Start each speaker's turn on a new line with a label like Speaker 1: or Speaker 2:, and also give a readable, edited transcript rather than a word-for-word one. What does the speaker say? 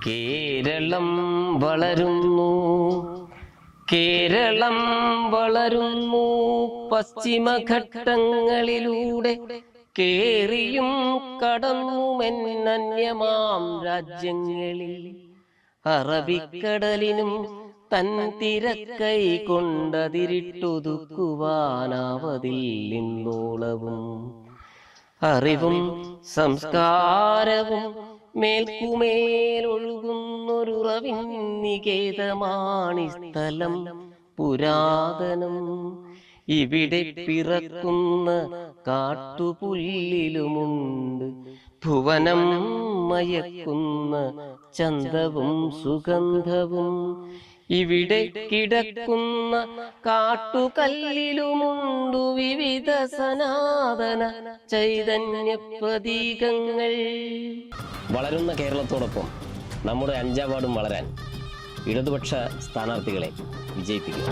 Speaker 1: കേരളം വളരുന്നു, കേരളം വളരുന്നു പശ്ചിമഘട്ടങ്ങളിലൂടെ കേറിയും കടന്നുമെന്നന്യമാം രാജ്യങ്ങളിൽ. അറബിക്കടലിനും തൻ തിരക്കൈ കൊണ്ടതിരിട്ടൊതുക്കുവാനാവതിൽ നിന്നോളവും. അറിവും സംസ്കാരവും മേൽക്കുമേലൊഴുകുന്നൊരുറവിൻ നികേതമാണി സ്ഥലം പുരാതനം. ഇവിടെ പിറക്കുന്ന കാട്ടുപുല്ലിലുമുണ്ട് ഭുവനം മയക്കുന്ന ചന്തവും സുഗന്ധവും. ഇവിടെ കിടക്കുന്ന കാട്ടുകല്ലിലുമുണ്ടു വിവിധ സനാതന ചൈതന്യ പ്രതീകങ്ങൾ. വളരുന്ന കേരളത്തോടൊപ്പം നമ്മുടെ 5ാം വാർഡും വളരാൻ ഇടതുപക്ഷ സ്ഥാനാർത്ഥികളെ വിജയിപ്പിക്കുക.